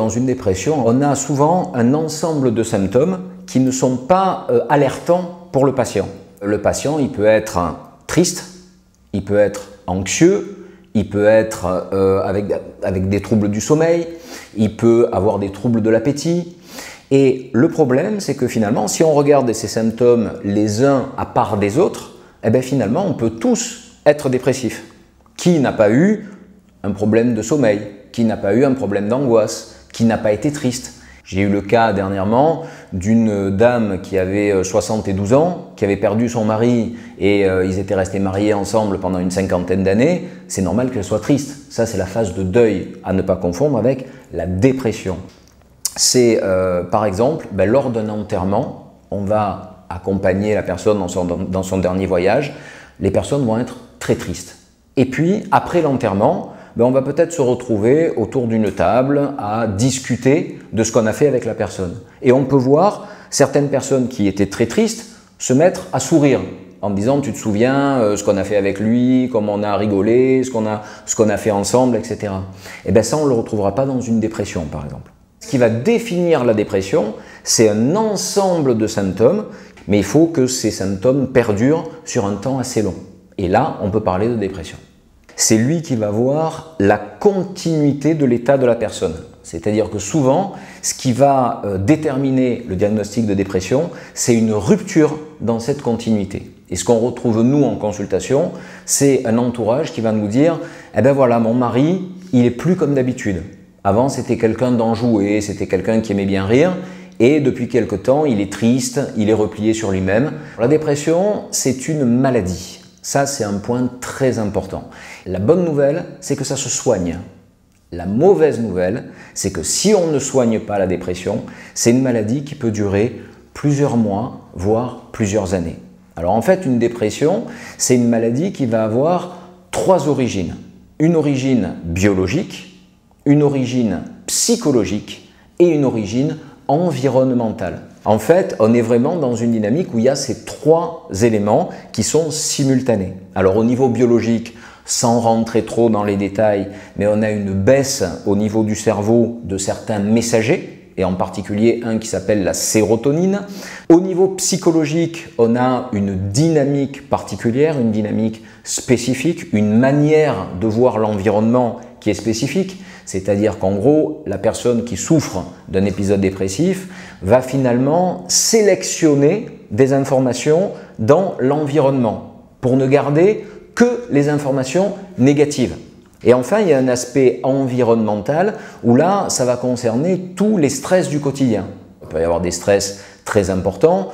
Dans une dépression, on a souvent un ensemble de symptômes qui ne sont pas alertants pour le patient. Le patient, il peut être triste, il peut être anxieux, il peut être avec des troubles du sommeil, il peut avoir des troubles de l'appétit. Et le problème, c'est que finalement, si on regarde ces symptômes les uns à part des autres, eh bien finalement, on peut tous être dépressifs. Qui n'a pas eu un problème de sommeil? Qui n'a pas eu un problème d'angoisse? Qui n'a pas été triste? J'ai eu le cas dernièrement d'une dame qui avait 72 ans, qui avait perdu son mari et ils étaient restés mariés ensemble pendant une cinquantaine d'années. C'est normal qu'elle soit triste. Ça, c'est la phase de deuil à ne pas confondre avec la dépression. C'est par exemple, lors d'un enterrement, on va accompagner la personne dans son dernier voyage. Les personnes vont être très tristes. Et puis, après l'enterrement, on va peut-être se retrouver autour d'une table à discuter de ce qu'on a fait avec la personne. Et on peut voir certaines personnes qui étaient très tristes se mettre à sourire en disant « tu te souviens ce qu'on a fait avec lui, comment on a rigolé, ce qu'on a fait ensemble, etc. » Et bien ça, on ne le retrouvera pas dans une dépression, par exemple. Ce qui va définir la dépression, c'est un ensemble de symptômes, mais il faut que ces symptômes perdurent sur un temps assez long. Et là, on peut parler de dépression. C'est lui qui va voir la continuité de l'état de la personne. C'est-à-dire que souvent, ce qui va déterminer le diagnostic de dépression, c'est une rupture dans cette continuité. Et ce qu'on retrouve nous en consultation, c'est un entourage qui va nous dire « Eh ben voilà, mon mari, il est plus comme d'habitude. Avant, c'était quelqu'un d'enjoué, c'était quelqu'un qui aimait bien rire. Et depuis quelque temps, il est triste, il est replié sur lui-même. » La dépression, c'est une maladie. Ça, c'est un point très important. La bonne nouvelle, c'est que ça se soigne. La mauvaise nouvelle, c'est que si on ne soigne pas la dépression, c'est une maladie qui peut durer plusieurs mois, voire plusieurs années. Alors en fait, une dépression, c'est une maladie qui va avoir trois origines. Une origine biologique, une origine psychologique et une origine environnementale. En fait, on est vraiment dans une dynamique où il y a ces trois éléments qui sont simultanés. Alors au niveau biologique, sans rentrer trop dans les détails, mais on a une baisse au niveau du cerveau de certains messagers, et en particulier un qui s'appelle la sérotonine. Au niveau psychologique, on a une dynamique particulière, une dynamique spécifique, une manière de voir l'environnement qui est spécifique. C'est-à-dire qu'en gros, la personne qui souffre d'un épisode dépressif va finalement sélectionner des informations dans l'environnement pour ne garder que les informations négatives. Et enfin, il y a un aspect environnemental où là, ça va concerner tous les stress du quotidien. Il peut y avoir des stress très importants,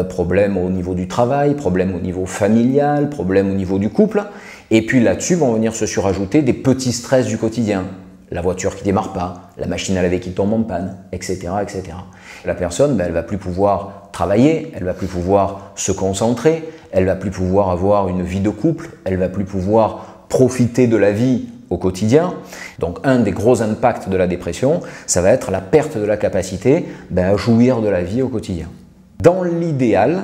problèmes au niveau du travail, problèmes au niveau familial, problèmes au niveau du couple. Et puis là-dessus vont venir se surajouter des petits stress du quotidien. La voiture qui ne démarre pas, la machine à laver qui tombe en panne, etc. etc. La personne, elle ne va plus pouvoir travailler, elle ne va plus pouvoir se concentrer, elle ne va plus pouvoir avoir une vie de couple, elle ne va plus pouvoir profiter de la vie au quotidien. Donc un des gros impacts de la dépression, ça va être la perte de la capacité à jouir de la vie au quotidien. Dans l'idéal,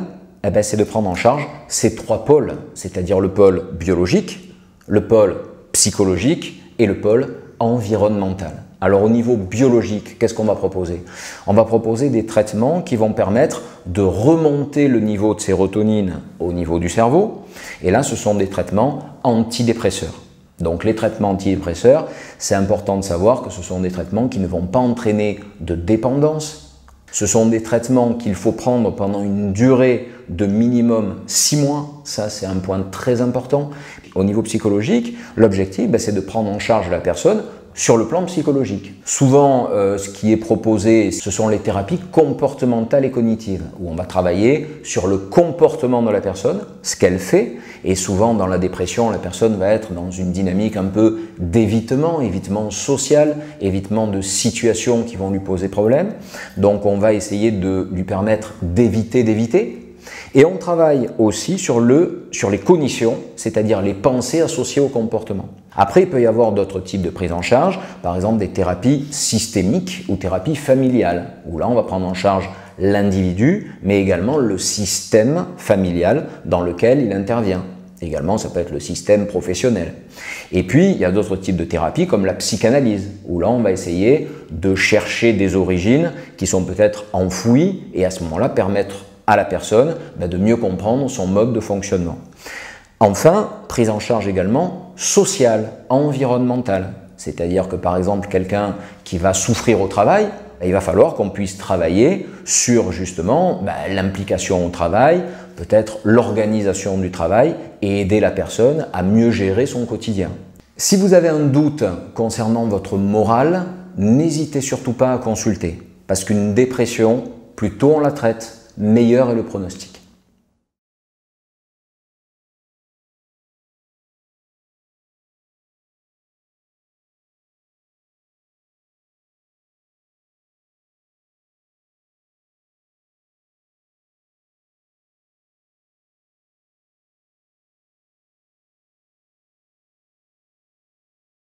c'est de prendre en charge ces trois pôles, c'est-à-dire le pôle biologique, le pôle psychologique et le pôle environnemental. Alors au niveau biologique, qu'est-ce qu'on va proposer? On va proposer des traitements qui vont permettre de remonter le niveau de sérotonine au niveau du cerveau. Et là, ce sont des traitements antidépresseurs. Donc les traitements antidépresseurs, c'est important de savoir que ce sont des traitements qui ne vont pas entraîner de dépendance. Ce sont des traitements qu'il faut prendre pendant une durée de minimum 6 mois. Ça, c'est un point très important. Au niveau psychologique, l'objectif, c'est de prendre en charge la personne sur le plan psychologique. Souvent, ce qui est proposé, ce sont les thérapies comportementales et cognitives, où on va travailler sur le comportement de la personne, ce qu'elle fait, et souvent dans la dépression, la personne va être dans une dynamique un peu d'évitement, évitement social, évitement de situations qui vont lui poser problème. Donc on va essayer de lui permettre d'éviter. Et on travaille aussi sur les cognitions, c'est-à-dire les pensées associées au comportement. Après, il peut y avoir d'autres types de prise en charge, par exemple des thérapies systémiques ou thérapies familiales, où là on va prendre en charge l'individu, mais également le système familial dans lequel il intervient. Également, ça peut être le système professionnel. Et puis, il y a d'autres types de thérapies comme la psychanalyse, où là, on va essayer de chercher des origines qui sont peut-être enfouies et à ce moment-là, permettre à la personne de mieux comprendre son mode de fonctionnement. Enfin, prise en charge également sociale, environnementale. C'est-à-dire que par exemple, quelqu'un qui va souffrir au travail, il va falloir qu'on puisse travailler sur justement l'implication au travail, peut-être l'organisation du travail et aider la personne à mieux gérer son quotidien. Si vous avez un doute concernant votre morale, n'hésitez surtout pas à consulter parce qu'une dépression, plus tôt on la traite, meilleur est le pronostic.